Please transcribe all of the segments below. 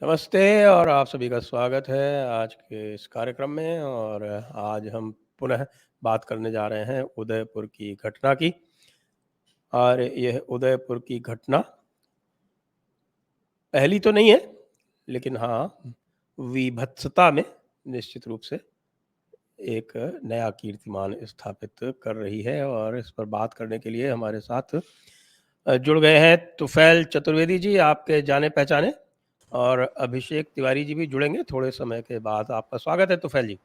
नमस्ते और आप सभी का स्वागत है आज के इस कार्यक्रम में। और आज हम पुनः बात करने जा रहे हैं उदयपुर की घटना की। और यह उदयपुर की घटना पहली तो नहीं है, लेकिन हाँ, विभत्सता में निश्चित रूप से एक नया कीर्तिमान स्थापित कर रही है। और इस पर बात करने के लिए हमारे साथ जुड़ गए हैं तुफैल चतुर्वेदी जी, आपके जाने पहचाने, और अभिषेक तिवारी जी भी जुड़ेंगे थोड़े समय के बाद। आपका स्वागत है तुफैल जी।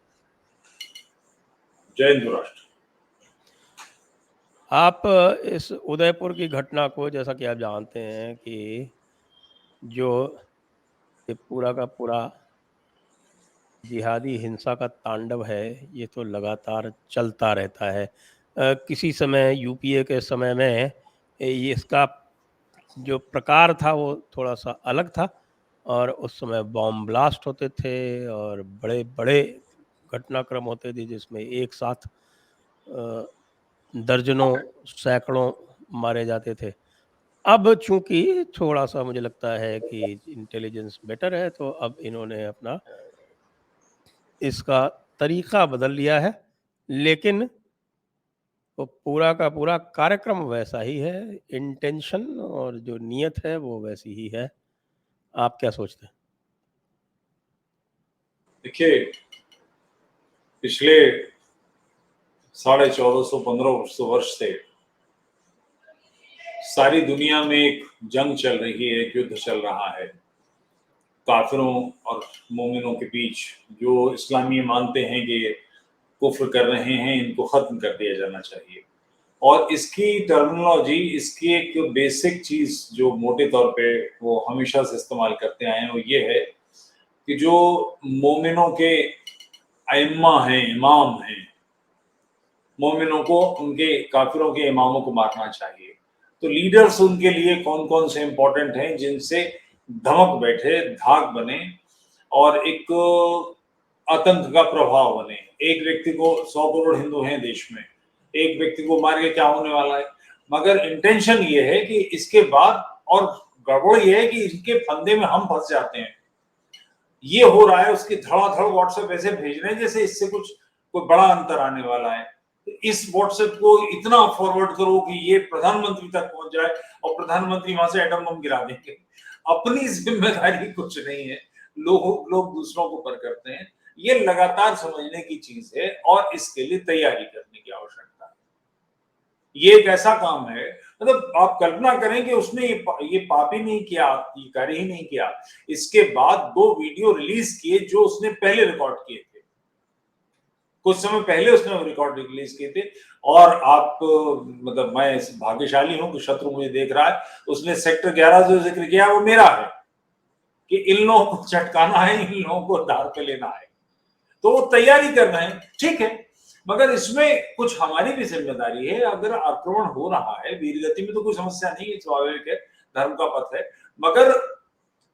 जय हिंद राष्ट्र। आप इस उदयपुर की घटना को, जैसा कि आप जानते हैं कि जो ये पूरा का पूरा जिहादी हिंसा का तांडव है, ये तो लगातार चलता रहता है। किसी समय यूपीए के समय में ये इसका जो प्रकार था वो थोड़ा सा अलग था, और उस समय बॉम्ब ब्लास्ट होते थे और बड़े बड़े घटनाक्रम होते थे जिसमें एक साथ दर्जनों सैकड़ों मारे जाते थे। अब चूंकि थोड़ा सा मुझे लगता है कि इंटेलिजेंस बेटर है, तो अब इन्होंने अपना इसका तरीका बदल लिया है, लेकिन वो पूरा का पूरा कार्यक्रम वैसा ही है। इंटेंशन और जो नीयत है वो वैसी ही है। आप क्या सोचते हैं? देखिए, पिछले 1450 वर्ष से सारी दुनिया में एक जंग चल रही है, एक युद्ध चल रहा है काफिरों और मोमिनों के बीच, जो इस्लामी मानते हैं कि कुफ्र कर रहे हैं, इनको खत्म कर दिया जाना चाहिए। और इसकी टर्मिनोलॉजी, इसकी एक बेसिक चीज जो मोटे तौर पे वो हमेशा से इस्तेमाल करते आए हैं, वो ये है कि जो मोमिनों के अइम्मा हैं, इमाम हैं, मोमिनों को उनके काफिरों के इमामों को मारना चाहिए। तो लीडर्स उनके लिए कौन कौन से इंपॉर्टेंट हैं जिनसे धमक बैठे, धाक बने और एक आतंक का प्रभाव बने। एक व्यक्ति को 100 करोड़ हिंदू हैं देश में, एक व्यक्ति को मार के क्या होने वाला है। मगर इंटेंशन ये है कि इसके बाद, और गड़बड़ ये है कि इनके फंदे में हम फंस जाते हैं। ये हो रहा है, उसकी धड़ाधड़ व्हाट्सएप ऐसे भेज रहे हैं जैसे इससे कुछ कोई बड़ा अंतर आने वाला है। इस व्हाट्सएप को इतना फॉरवर्ड करो कि ये प्रधानमंत्री तक पहुंच जाए और प्रधानमंत्री वहां से एटम बम गिरा देंगे। अपनी जिम्मेदारी कुछ नहीं है, लोग दूसरों को पर करते हैं। ये लगातार समझने की चीज है और इसके लिए तैयारी करने की आवश्यकता है। ये एक ऐसा काम है, मतलब आप कल्पना करें कि उसने ये पाप ही नहीं किया, ये कार्य ही नहीं किया। इसके बाद 2 वीडियो रिलीज किए जो उसने पहले रिकॉर्ड किए थे, कुछ समय पहले उसने रिकॉर्ड रिलीज किए थे। और आप मतलब मैं भाग्यशाली हूं कि शत्रु मुझे देख रहा है। उसने सेक्टर 11 जो जिक्र किया वो मेरा है कि इन लोगों को चटकाना है, इन लोगों को धार पे लेना है। तो वो तैयारी कर रहे हैं, ठीक है। मगर इसमें कुछ हमारी भी जिम्मेदारी है। अगर आक्रमण हो रहा है, वीरगति में तो कोई समस्या नहीं है, स्वाभाविक है, धर्म का पथ है। मगर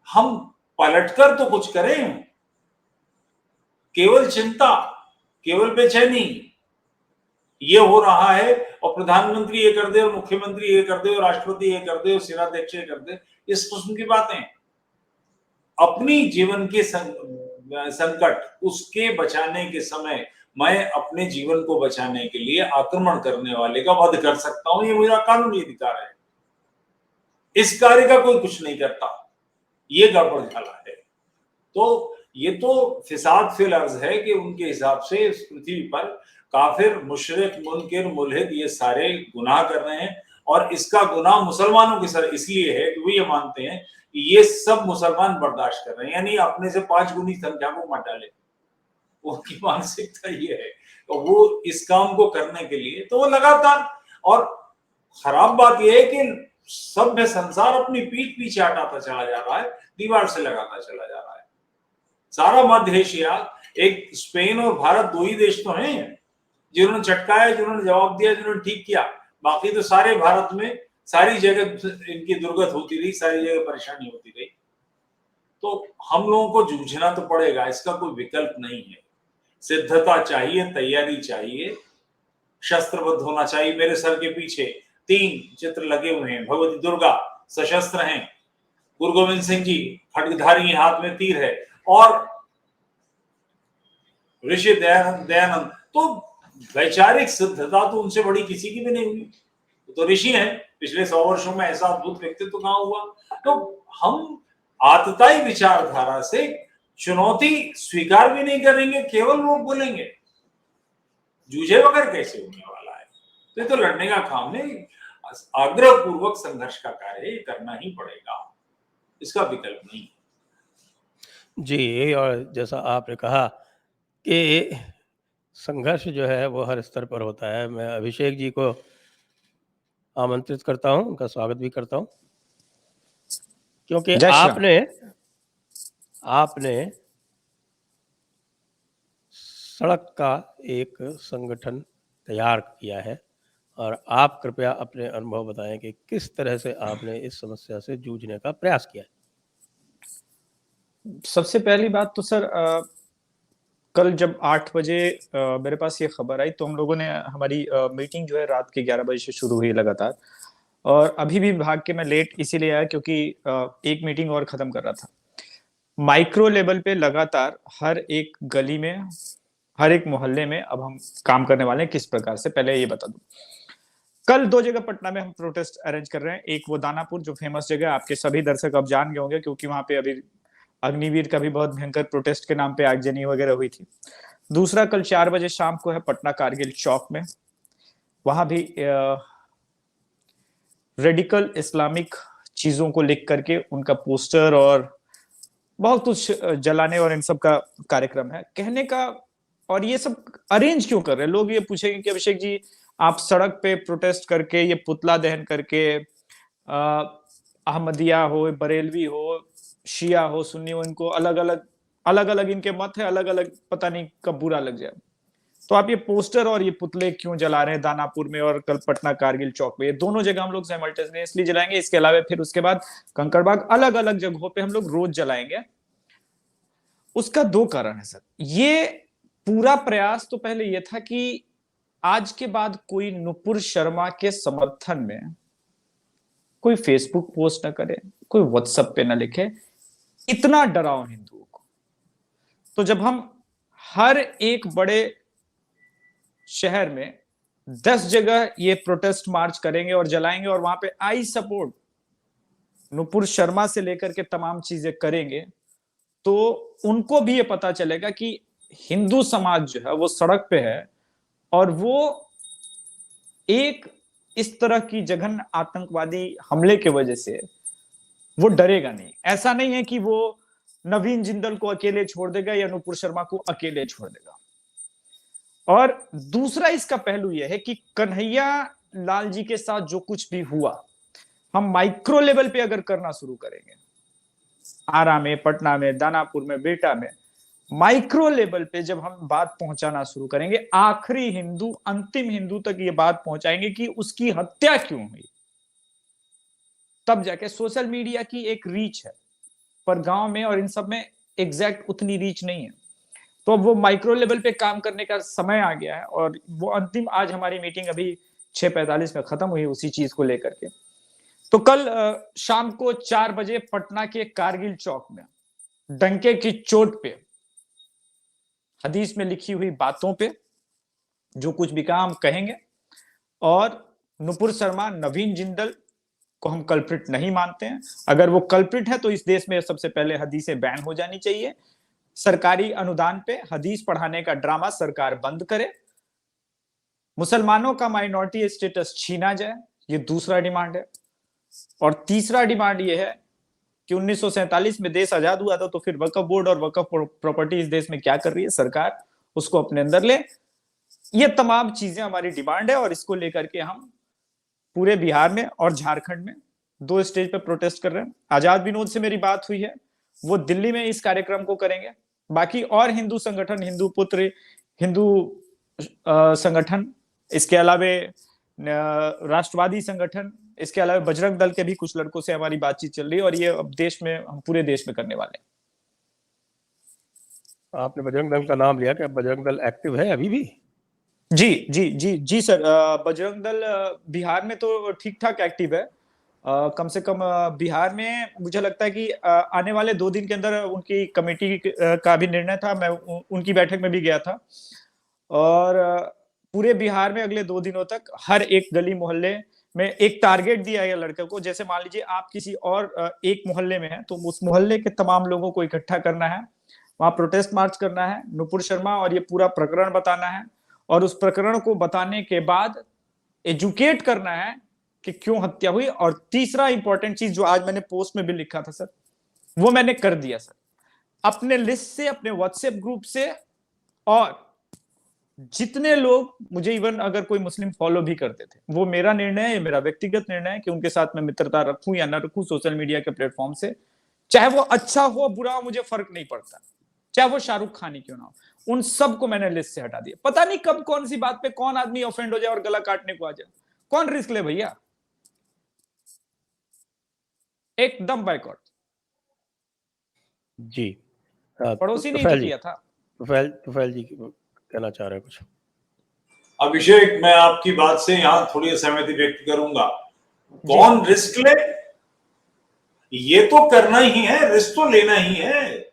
हम पलटकर तो कुछ करें। केवल चिंता, केवल बेचैनी, ये हो रहा है और प्रधानमंत्री ये कर दे और मुख्यमंत्री ये कर दे और राष्ट्रपति ये कर दे और सेनाध्यक्ष ये कर दे, इस किस्म की बातें। अपनी जीवन के संकट, उसके बचाने के समय मैं अपने जीवन को बचाने के लिए आक्रमण करने वाले का वध कर सकता हूं, ये मेरा कानूनी अधिकार है। इस कार्य का कोई कुछ नहीं करता, ये गड़बड़ झाला है। तो ये तो फिसाद फिल अर्ज है कि उनके हिसाब से इस पृथ्वी पर काफिर, मुशरिक, मुनकिर, मुल्हिद ये सारे गुनाह कर रहे हैं। और इसका गुनाह मुसलमानों के सर इसलिए है कि वो ये मानते हैं कि ये सब मुसलमान बर्दाश्त कर रहे हैं, यानी अपने से 5 गुनी संख्या को मत डाले। उनकी मानसिकता ये है, तो वो इस काम को करने के लिए तो वो लगातार। और खराब बात यह है कि सभ्य संसार अपनी पीठ पीछे हटाता चला जा रहा है, दीवार से लगाता चला जा रहा है। सारा मध्य एशिया, एक स्पेन और भारत 2 ही देश तो हैं जिन्होंने चटकाया, जिन्होंने जवाब दिया, जिन्होंने ठीक किया। बाकी तो सारे भारत में सारी जगह इनकी दुर्गत होती रही, सारी जगह परेशानी होती रही। तो हम लोगों को जूझना तो पड़ेगा, इसका कोई विकल्प नहीं है। सिद्धता चाहिए, तैयारी चाहिए, शस्त्रबद्ध होना चाहिए। मेरे सर के पीछे 3 चित्र लगे हुए हैं, भगवती दुर्गा सशस्त्र हैं, गुरु गोविंद सिंह जी खड्गधारी, हाथ में तीर है, और ऋषि दयानंद, तो वैचारिक सिद्धता तो उनसे बड़ी किसी की भी नहीं हुई, तो ऋषि हैं। पिछले 100 वर्षों में ऐसा अद्भुत व्यक्तित्व कहां हुआ? तो हम आतताई विचारधारा से चुनौती स्वीकार भी नहीं करेंगे, केवल वो बोलेंगे, जूझे बगैर कैसे होने वाला है? तो ये तो लड़ने का काम नहीं, आग्रह पूर्वक संघर्ष का कार्य करना ही पड़ेगा, इसका विकल्प नहीं। जी, और जैसा आपने कहा कि संघर्ष जो है वो हर स्तर पर होता है। मैं अभिषेक जी को आमंत्रित करता हूँ, उनका स्वागत भी करता हूँ, क्योंकि जय श्री राम। आपने सड़क का एक संगठन तैयार किया है, और आप कृपया अपने अनुभव बताएं कि किस तरह से आपने इस समस्या से जूझने का प्रयास किया है। सबसे पहली बात तो सर, कल जब 8 बजे मेरे पास ये खबर आई, तो हम लोगों ने हमारी मीटिंग जो है रात के 11 बजे से शुरू हुई लगातार, और अभी भी भाग के मैं लेट इसीलिए आया क्योंकि एक मीटिंग और खत्म कर रहा था। माइक्रो लेवल पे लगातार हर एक गली में, हर एक मोहल्ले में अब हम काम करने वाले हैं। किस प्रकार से, पहले ये बता दूं, कल 2 जगह पटना में हम प्रोटेस्ट अरेंज कर रहे हैं। एक वो दानापुर, जो फेमस जगह, आपके सभी दर्शक अब जान गए होंगे क्योंकि वहां पे अभी अग्निवीर का भी बहुत भयंकर प्रोटेस्ट के नाम पे आगजनी वगैरह हुई थी। दूसरा कल 4 बजे शाम को है पटना कारगिल चौक में, वहां भी रेडिकल इस्लामिक चीजों को लिख करके उनका पोस्टर और बहुत कुछ जलाने और इन सब का कार्यक्रम है। कहने का, और ये सब अरेंज क्यों कर रहे हैं? लोग ये पूछेंगे कि अभिषेक जी, आप सड़क पे प्रोटेस्ट करके, ये पुतला दहन करके, अहमदिया हो, बरेलवी हो, शिया हो, सुन्नी हो, इनको अलग अलग इनके मत है, अलग अलग, पता नहीं कब बुरा लग जाए, तो आप ये पोस्टर और ये पुतले क्यों जला रहे हैं दानापुर में और कल पटना कारगिल चौक पे? ये दोनों जगह हम लोग साइमल्टेनियसली जलाएंगे। इसके अलावा फिर उसके बाद कंकड़बाग, अलग अलग जगहों पे हम लोग रोज जलाएंगे। उसका 2 कारण है सर। ये पूरा प्रयास तो पहले ये था कि आज के बाद कोई नुपुर शर्मा के समर्थन में कोई फेसबुक पोस्ट ना करे, कोई व्हाट्सएप पे ना लिखे, इतना डराओ हिंदुओं को। तो जब हम हर एक बड़े शहर में 10 जगह ये प्रोटेस्ट मार्च करेंगे और जलाएंगे, और वहां पे आई सपोर्ट नुपुर शर्मा से लेकर के तमाम चीजें करेंगे, तो उनको भी ये पता चलेगा कि हिंदू समाज जो है वो सड़क पे है, और वो एक इस तरह की जघन्य आतंकवादी हमले की वजह से वो डरेगा नहीं। ऐसा नहीं है कि वो नवीन जिंदल को अकेले छोड़ देगा या नुपुर शर्मा को अकेले छोड़ देगा। और दूसरा इसका पहलू यह है कि कन्हैया लाल जी के साथ जो कुछ भी हुआ, हम माइक्रो लेवल पे अगर करना शुरू करेंगे, आरा में, पटना में, दानापुर में, बेटा में, माइक्रो लेवल पे जब हम बात पहुंचाना शुरू करेंगे, आखिरी हिंदू, अंतिम हिंदू तक ये बात पहुंचाएंगे कि उसकी हत्या क्यों हुई, तब जाके सोशल मीडिया की एक रीच है, पर गांव में और इन सब में एग्जैक्ट उतनी रीच नहीं है। तो अब वो माइक्रो लेवल पे काम करने का समय आ गया है, और वो अंतिम, आज हमारी मीटिंग अभी 6:45 में खत्म हुई उसी चीज को लेकर के। तो कल शाम को 4 बजे पटना के कारगिल चौक में डंके की चोट पे, हदीस में लिखी हुई बातों पे जो कुछ भी काम कहेंगे, और नुपुर शर्मा, नवीन जिंदल को हम कल्प्रिट नहीं मानते हैं। अगर वो कल्प्रिट है तो इस देश में सबसे पहले हदीसें बैन हो जानी चाहिए। सरकारी अनुदान पे हदीस पढ़ाने का ड्रामा सरकार बंद करे। मुसलमानों का माइनॉरिटी स्टेटस छीना जाए, ये दूसरा डिमांड है। और तीसरा डिमांड ये है कि 1947 में देश आजाद हुआ था, तो फिर वक्फ बोर्ड और वक्फ प्रॉपर्टी इस देश में क्या कर रही है सरकार, उसको अपने अंदर ले। ये तमाम चीजें हमारी डिमांड है, और इसको लेकर के हम पूरे बिहार में और झारखंड में 2 स्टेज पे प्रोटेस्ट कर रहे हैं। आजाद विनोद से मेरी बात हुई है, वो दिल्ली में इस कार्यक्रम को करेंगे। बाकी और हिंदू संगठन, हिंदू पुत्र, हिंदू संगठन, इसके अलावा राष्ट्रवादी संगठन, इसके अलावा बजरंग दल के भी कुछ लड़कों से हमारी बातचीत चल रही है, और ये अब देश में, हम पूरे देश में करने वाले हैं। आपने बजरंग दल का नाम लिया, क्या बजरंग दल एक्टिव है अभी भी? जी जी जी जी सर, बजरंग दल बिहार में तो ठीक ठाक एक्टिव है, कम से कम बिहार में मुझे लगता है कि आने वाले 2 दिन के अंदर उनकी कमेटी का भी निर्णय था। मैं उनकी बैठक में भी गया था और पूरे बिहार में अगले 2 दिनों तक हर एक गली मोहल्ले में एक टारगेट दिया गया लड़के को। जैसे मान लीजिए आप किसी और एक मोहल्ले में हैं, तो उस मोहल्ले के तमाम लोगों को इकट्ठा करना है, वहां प्रोटेस्ट मार्च करना है, नुपुर शर्मा, और ये पूरा प्रकरण बताना है और उस प्रकरण को बताने के बाद एजुकेट करना है कि क्यों हत्या हुई। और तीसरा इंपॉर्टेंट चीज जो आज मैंने पोस्ट में भी लिखा था सर, वो मैंने कर दिया सर, अपने लिस्ट से, अपने व्हाट्सएप ग्रुप से, और जितने लोग मुझे इवन अगर कोई मुस्लिम फॉलो भी करते थे, वो मेरा निर्णय है, मेरा व्यक्तिगत निर्णय है कि उनके साथ मैं मित्रता रखूं या ना रखूं सोशल मीडिया के प्लेटफॉर्म से, चाहे वो अच्छा हो बुरा हो मुझे फर्क नहीं पड़ता, चाहे वो शाहरुख खान ही क्यों ना हो, उन सबको मैंने लिस्ट से हटा दिया। पता नहीं कब कौन सी बात पे कौन आदमी ऑफेंड हो जाए और गला काटने को आ जाए, कौन रिस्क ले भैया, एकदम बाइकआउट। जी। पड़ोसी नहीं तो तुफैल जी, किया था। तुफैल जी कहना चाह रहे हैं कुछ? अभिषेक, मैं आपकी बात से यहाँ थोड़ी सहमति व्यक्त करूंगा। कौन रिस्क ले, ये तो करना ही है, रिस्क तो लेना ही है।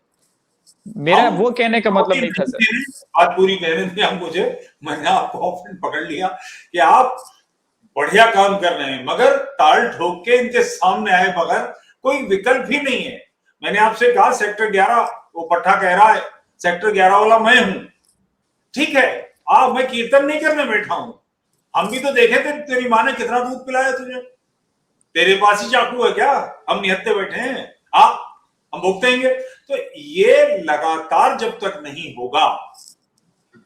मेरा वो कहने का मतलब नहीं था सर। बात पूरी कहने दें आप मुझे, मैंने आपको ऑफेंड पकड़ लिया कि आप बढ़िया काम कर रहे हैं, मगर ताल ठोक के इनके सामने आए बगैर कोई विकल्प ही नहीं है। मैंने आपसे कहा सेक्टर 11, वो पट्टा कह रहा है सेक्टर 11 वाला मैं हूं, ठीक है, मैं कीर्तन नहीं करने बैठा हूं। हम भी तो देखे थे तेरी माँ ने कितना दूध पिलाया तुझे, तेरे पास ही चाकू है क्या, हम निहत्ते बैठे हैं, हम भुगतेंगे। तो ये लगातार जब तक नहीं होगा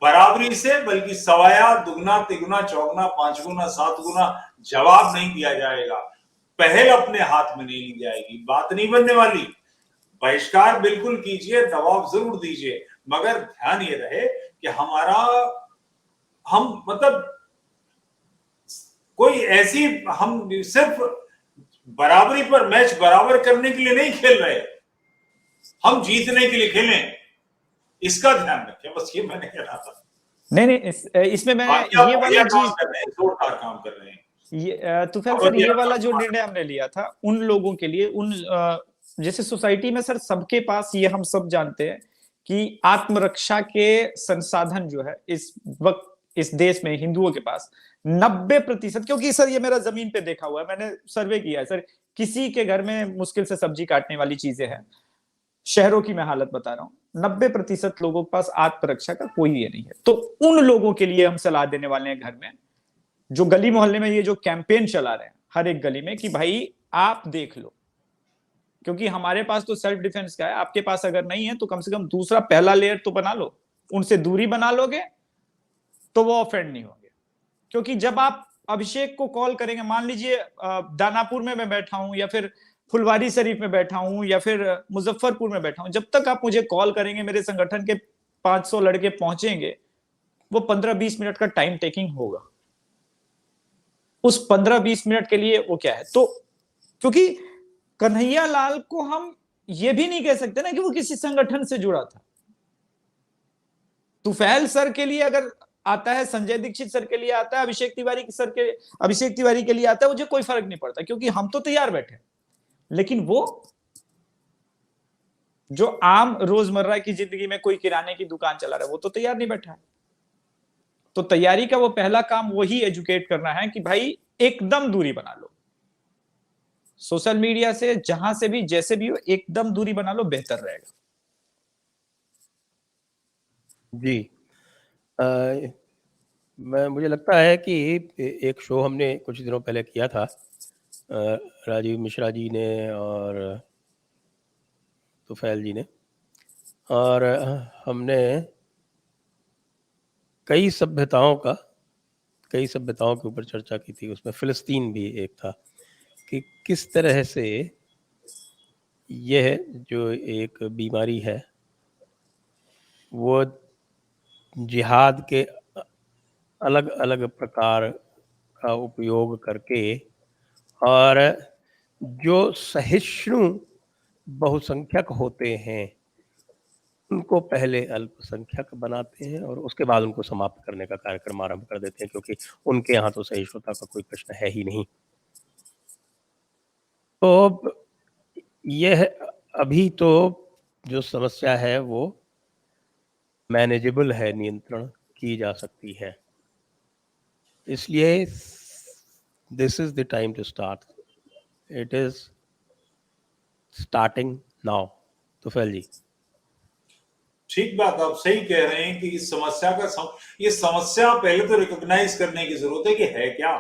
बराबरी से, बल्कि सवाया, दुगना, तिगुना, चौगुना, 5 गुना, 7 गुना जवाब नहीं दिया जाएगा, पहल अपने हाथ में नहीं ली जाएगी, बात नहीं बनने वाली। बहिष्कार बिल्कुल कीजिए, दबाव जरूर दीजिए, मगर ध्यान ये रहे कि हम मतलब कोई ऐसी, हम सिर्फ बराबरी पर मैच बराबर करने के लिए नहीं खेल रहे, हम जीतने के लिए खेलें, इसका ध्यान रखें, बस ये मैंने कहना था। नहीं, इसमें मैं ये वाला चीज जोरदार काम कर रहे हैं। ये तुफैल सर, ये वाला जो निर्णय हमने लिया था उन लोगों के लिए, उन जैसे सोसाइटी में सर सबके पास, ये हम सब जानते हैं कि आत्मरक्षा के संसाधन जो है इस वक्त इस देश में हिंदुओं के पास 90%, क्योंकि सर ये मेरा जमीन पे देखा हुआ है, मैंने सर्वे किया है सर, किसी के घर में मुश्किल से सब्जी काटने वाली चीजें हैं, शहरों की मैं हालत बता रहा हूं, 90% लोगों के पास आत्मरक्षा का कोई ये नहीं है। तो उन लोगों के लिए हम सलाह देने वाले हैं, घर में जो गली मोहल्ले में ये जो कैंपेन चला रहे हैं हर एक गली में, कि भाई आप देख लो, क्योंकि हमारे पास तो सेल्फ डिफेंस का है, आपके पास अगर नहीं है तो कम से कम दूसरा पहला लेयर तो बना लो, उनसे दूरी बना लोगे तो वो ऑफेंड नहीं होंगे। क्योंकि जब आप अभिषेक को कॉल करेंगे, मान लीजिए दानापुर में मैं बैठा हूं, या फिर फुलवारी शरीफ में बैठा हूं, या फिर मुजफ्फरपुर में बैठा हूं, जब तक आप मुझे कॉल करेंगे, मेरे संगठन के 500 लड़के पहुंचेंगे, वो 15-20 मिनट का टाइम टेकिंग होगा। उस 15-20 मिनट के लिए वो क्या है, तो क्योंकि कन्हैया लाल को हम ये भी नहीं कह सकते ना कि वो किसी संगठन से जुड़ा था। तुफैल सर के लिए अगर आता है, संजय दीक्षित सर के लिए आता है, अभिषेक तिवारी के लिए आता है, मुझे कोई फर्क नहीं पड़ता, क्योंकि हम तो तैयार बैठे। लेकिन वो जो आम रोजमर्रा की जिंदगी में कोई किराने की दुकान चला रहा है, वो तो तैयार नहीं बैठा है। तो तैयारी का वो पहला काम वही एजुकेट करना है कि भाई एकदम दूरी बना लो, सोशल मीडिया से, जहां से भी, जैसे भी हो, एकदम दूरी बना लो, बेहतर रहेगा। जी। मुझे लगता है कि एक शो हमने कुछ दिनों पहले किया था, राजीव मिश्रा जी ने और तुफैल जी ने, और हमने कई सभ्यताओं के ऊपर चर्चा की थी। उसमें फिलिस्तीन भी एक था, कि किस तरह से यह जो एक बीमारी है वो जिहाद के अलग अलग प्रकार का उपयोग करके, और जो सहिष्णु बहुसंख्यक होते हैं उनको पहले अल्पसंख्यक बनाते हैं और उसके बाद उनको समाप्त करने का कार्यक्रम आरंभ कर देते हैं, क्योंकि उनके यहाँ तो सहिष्णुता का कोई प्रश्न है ही नहीं। तो यह अभी तो जो समस्या है वो मैनेजेबल है, नियंत्रण की जा सकती है। इसलिए this is the time to start. It is starting now. Tufail ji. ठीक बात, आप सही कह रहे हैं कि इस समस्या का ये समस्या पहले तो रिकॉग्नाइज करने की जरूरत है कि है क्या।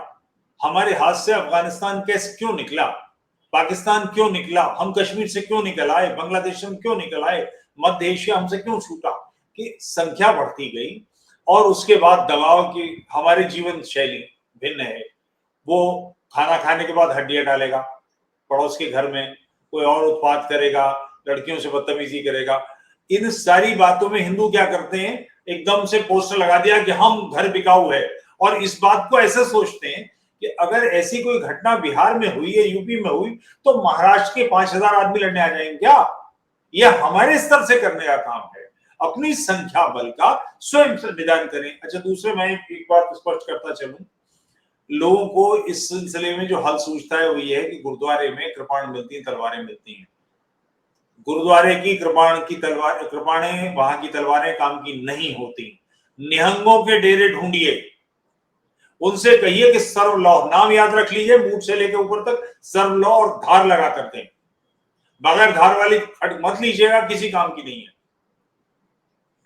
हमारे हाथ से अफगानिस्तान कैसे क्यों निकला, पाकिस्तान क्यों निकला, हम कश्मीर से क्यों निकल आए, बांग्लादेश से क्यों निकल आए, मध्य एशिया हमसे क्यों छूटा, कि संख्या बढ़ती गई और उसके बाद दबाव की हमारी जीवन शैली भिन्न है। वो खाना खाने के बाद हड्डियां डालेगा, पड़ोस के घर में कोई और उत्पात करेगा, लड़कियों से बदतमीजी करेगा। इन सारी बातों में हिंदू क्या करते हैं, एकदम से पोस्टर लगा दिया कि हम घर बिकाऊ है, और इस बात को ऐसे सोचते हैं कि अगर ऐसी कोई घटना बिहार में हुई है, यूपी में हुई, तो महाराष्ट्र के 5,000 आदमी लड़ने आ जाएंगे क्या। यह हमारे स्तर से करने का काम है। अपनी संख्या बल का स्वयं से निदान करें। अच्छा, दूसरे मैं एक बात स्पष्ट करता चलूं, लोगों को इस सिलसिले में जो हल सूझता है वो ये है कि गुरुद्वारे में कृपाण मिलती हैं, तलवारें मिलती हैं। गुरुद्वारे की कृपाणें, वहां की तलवारें काम की नहीं होती। निहंगों के डेरे ढूंढिए, उनसे कहिए कि सर्व लौ, नाम याद रख लीजिए, मूठ से लेकर ऊपर तक सर्व लौ और धार लगा करते हैं। बगैर धार वाली खट मत लीजिएगा, किसी काम की नहीं है।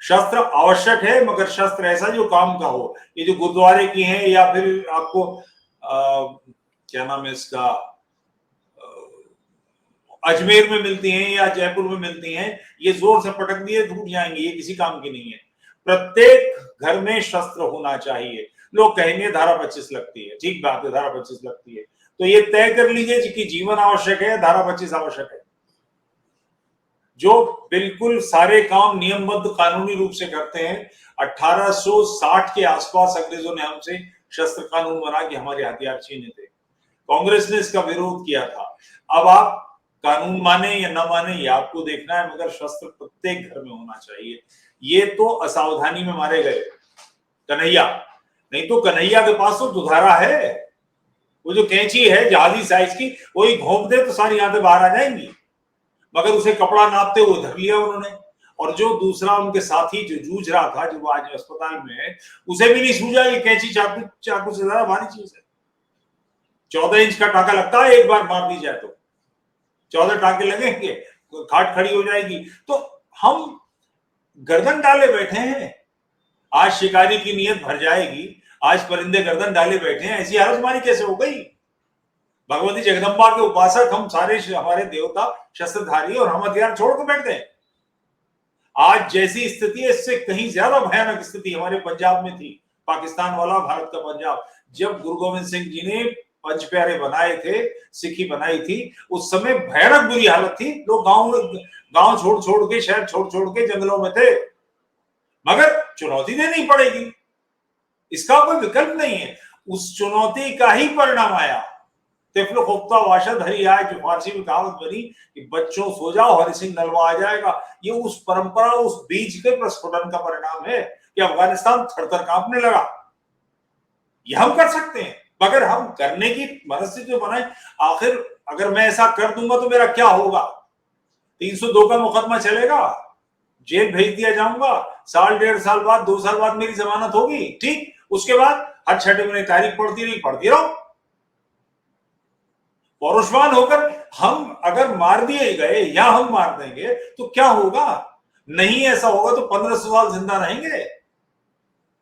शस्त्र आवश्यक है, मगर शस्त्र ऐसा जो काम का हो। ये जो गुरुद्वारे की हैं, या फिर आपको क्या नाम है इसका, अजमेर में मिलती हैं या जयपुर में मिलती हैं, ये जोर से पटक दिए टूट जाएंगे, ये किसी काम की नहीं है। प्रत्येक घर में शस्त्र होना चाहिए। लोग कहेंगे धारा 25 लगती है, ठीक बात है, धारा 25 लगती है, तो ये तय कर लीजिए कि जीवन आवश्यक है, धारा 25 आवश्यक है। जो बिल्कुल सारे काम नियमबद्ध कानूनी रूप से करते हैं। 1860 के आसपास अंग्रेजों ने हमसे शस्त्र कानून बना के हमारे हथियार छीने थे। कांग्रेस ने इसका विरोध किया था। अब आप कानून माने या ना माने, ये आपको देखना है, मगर शस्त्र प्रत्येक घर में होना चाहिए। ये तो असावधानी में मारे गए कन्हैया, नहीं तो कन्हैया के पास तो दुधारा है। वो जो कैंची है जहाजी साइज की, वही घोंप दे तो सारी आंतें बाहर आ जाएंगी, मगर उसे कपड़ा नापते हुए धर लिया उन्होंने। और जो दूसरा उनके साथी जो जूझ रहा था, जो आज अस्पताल में है, उसे भी नहीं सूझा ये कैंची चाकू से ज्यादा भारी चीज है। 14 इंच का टाका लगता है, एक बार मार दी जाए तो 14 टाके लगेंगे, खाट खड़ी हो जाएगी। तो हम गर्दन डाले बैठे हैं। आज शिकारी की नीयत भर जाएगी, आज परिंदे गर्दन डाले बैठे हैं, ऐसी हालत हमारी कैसे हो गई। भगवती जगदम्बा के उपासक हम सारे, हमारे देवता शस्त्रधारी, और हम हथियार छोड़ के बैठते हैं। आज जैसी स्थिति है, इससे कहीं ज्यादा भयानक स्थिति हमारे पंजाब में थी। पाकिस्तान वाला भारत का पंजाब, जब गुरु गोविंद सिंह जी ने पंच प्यारे बनाए थे, सिक्खी बनाई थी, उस समय भयानक बुरी हालत थी। लोग गांव छोड़ छोड़ के, शहर छोड़ छोड़ के जंगलों में थे। मगर चुनौती देनी पड़ेगी, इसका कोई विकल्प नहीं है। उस चुनौती का ही परिणाम आया। तिफल खुफ्ता वाशद हरी आए, जो फारसी में कहावत बनी कि बच्चों सो जाओ, हरि सिंह नलवा आ जाएगा। ये उस परंपरा, उस बीज के प्रस्फुटन का परिणाम है कि अफगानिस्तान थरथर कांपने लगा। ये हम कर सकते हैं, मगर हम करने की मनस्थिति तो बनाए। आखिर अगर मैं ऐसा कर दूंगा तो मेरा क्या होगा? 302 का मुकदमा चलेगा, जेल भेज दिया जाऊंगा, साल, 1.5 साल बाद, 2 साल बाद मेरी जमानत होगी, ठीक। उसके बाद हर 6 महीने तारीख पढ़ती रहो। पौरुषवान होकर हम अगर मार दिए गए या हम मार देंगे तो क्या होगा? नहीं ऐसा होगा तो 1500 साल जिंदा रहेंगे।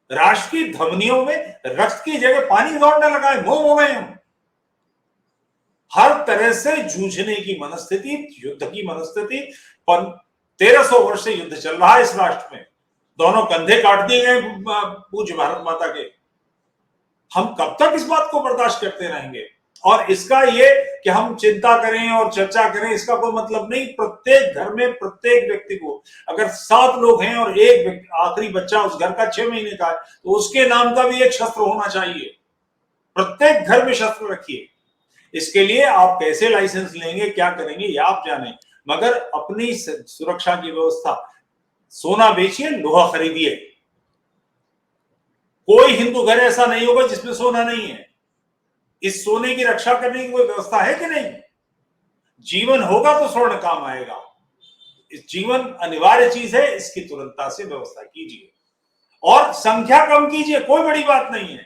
राष्ट्र की धमनियों में रक्त की जगह पानी दौड़ने लगा है, मोह हो गए हम। हर तरह से जूझने की मनस्थिति, युद्ध की मनस्थिति। 1300 वर्ष से युद्ध चल रहा है इस राष्ट्र में, दोनों कंधे काट दिए गए पूज्य भारत माता के। हम कब तक इस बात को बर्दाश्त करते रहेंगे? और इसका ये कि हम चिंता करें और चर्चा करें, इसका कोई मतलब नहीं। प्रत्येक घर में, प्रत्येक व्यक्ति को, अगर 7 लोग हैं और एक आखिरी बच्चा उस घर का 6 महीने का है, तो उसके नाम का भी एक शस्त्र होना चाहिए। प्रत्येक घर में शस्त्र रखिए। इसके लिए आप कैसे लाइसेंस लेंगे, क्या करेंगे, ये आप जाने, मगर अपनी सुरक्षा की व्यवस्था, सोना बेचिए, लोहा खरीदिए। कोई हिंदू घर ऐसा नहीं होगा जिसमें सोना नहीं है। इस सोने की रक्षा करने की कोई व्यवस्था है कि नहीं? जीवन होगा तो स्वर्ण काम आएगा। इस जीवन अनिवार्य चीज है, इसकी तुरंतता से व्यवस्था कीजिए और संख्या कम कीजिए, कोई बड़ी बात नहीं है।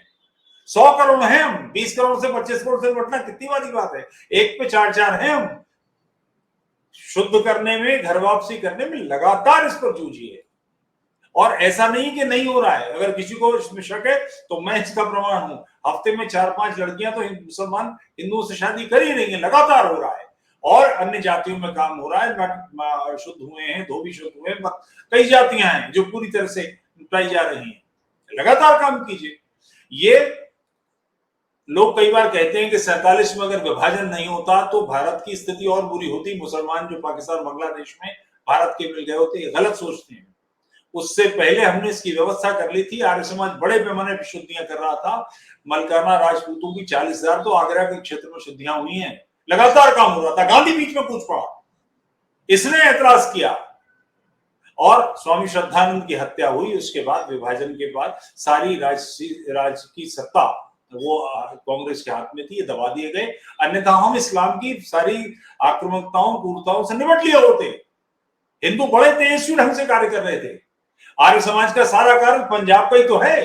100 करोड़ हैं हम, 20 करोड़ से 25 करोड़ से बढ़ना कितनी बड़ी बात है। एक पे 4 हैं हम। शुद्ध करने में, घर वापसी करने में लगातार इस पर जूझिए। और ऐसा नहीं कि नहीं हो रहा है, अगर किसी को इसमें शक है तो मैं इसका प्रमाण हूं। हफ्ते में 4-5 लड़कियां तो मुसलमान हिंदुओं से शादी कर ही रही है, लगातार हो रहा है। और अन्य जातियों में काम हो रहा है, नट शुद्ध हुए हैं, धोबी शुद्ध हुए हैं, कई जातियां हैं जो पूरी तरह से निपटाई जा रही हैं। लगातार काम कीजिए। ये लोग कई बार कहते हैं कि 47 में अगर विभाजन नहीं होता तो भारत की स्थिति और बुरी होती, मुसलमान जो पाकिस्तान बांग्लादेश में भारत के मिल गए होते। ये गलत सोचते हैं। उससे पहले हमने इसकी व्यवस्था कर ली थी। आर्य समाज बड़े पैमाने पर शुद्धियां कर रहा था। मलकाना राजपूतों की 40,000 तो आगरा के क्षेत्र में शुद्धियां हुई हैं। लगातार काम हो रहा था। गांधी बीच में कूद पड़ा, इसने ऐतराज किया और स्वामी श्रद्धानंद की हत्या हुई। उसके बाद विभाजन के बाद सारी राज की सत्ता वो कांग्रेस के हाथ में थी, ये दबा दिए गए। अन्यथा हम इस्लाम की सारी आक्रामकताओं, क्रूरताओं से निपट लिए होते। हिंदू बड़े तेजस्वी ढंग से कार्य कर रहे थे। आर्य समाज का सारा कार्य पंजाब का ही तो है।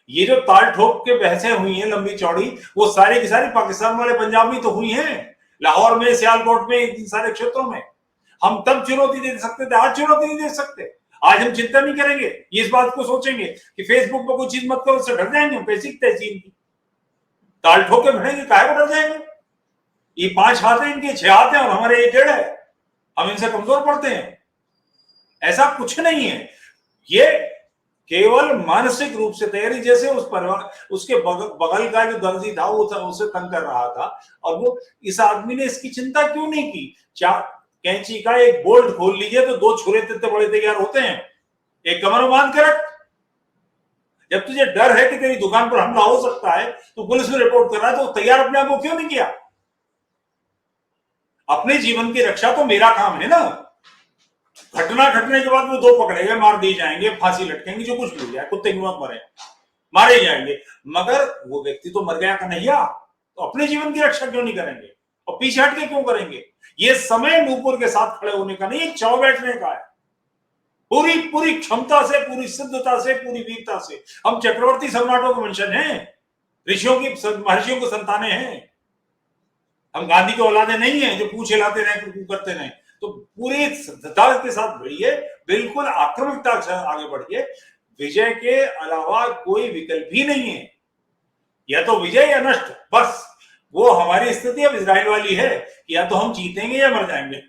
ये जो ताल ठोक के बहसें हुई हैं लंबी चौड़ी, वो सारी की सारी पाकिस्तान वाले पंजाब में तो हुई हैं। लाहौर में, सियालकोट में, इन सारे क्षेत्रों में। हम तब चुनौती दे सकते थे, आज चुनौती नहीं दे सकते। आज हम चिंता नहीं करेंगे, ये इस बात को सोचेंगे कि फेसबुक पर कोई चीज मत करो, उससे डर जाएंगे। हम पैसे की तहसील की ताल ठोक के बढ़ेंगे, काहे को डर जाएंगे। ये 5 हाथ है, इनके 6 हाथ है और हमारे 1-1.5 है। हम इनसे कमजोर पड़ते हैं? ऐसा कुछ नहीं है। ये केवल मानसिक रूप से तैयारी, जैसे उस परिवार, उसके बगल का जो दर्जी था वो उसे तंग कर रहा था और वो, इस आदमी ने इसकी चिंता क्यों नहीं की। कैंची का एक बोल्ट खोल लीजिए तो 2 छुरे इतने बड़े तैयार होते हैं। एक कमर में बांध के रख। जब तुझे डर है कि तेरी दुकान पर हमला हो सकता है तो पुलिस में रिपोर्ट कर रहा है, तो तैयार अपने आप को क्यों नहीं किया। अपने जीवन की रक्षा तो मेरा काम है ना। घटना घटने के बाद वो 2 पकड़े गए, मार दिए जाएंगे, फांसी लटकेंगे, जो कुछ भी हो जाए, कुत्ते की मौत मरे, मारे जाएंगे। मगर वो व्यक्ति तो मर गया कन्हैया, तो अपने जीवन की रक्षा क्यों नहीं करेंगे और पीछे हट के क्यों करेंगे। ये समय नूपुर के साथ खड़े होने का नहीं, चौ बैठने का है। पूरी क्षमता से, पूरी सिद्धता से, पूरी वीरता से। हम चक्रवर्ती सम्राटों के वंशज हैं, ऋषियों की, महर्षियों को संतानें हैं। हम गांधी के औलादे नहीं है जो पूछ हिलाते रहे, करते रहे। तो पूरी सिद्धता के साथ बढ़िए, बिल्कुल आक्रामकता से आगे बढ़िए। विजय के अलावा कोई विकल्प ही नहीं है। या तो विजय या नष्ट, बस। वो हमारी स्थिति अब इजराइल वाली है कि या तो हम जीतेंगे या मर जाएंगे।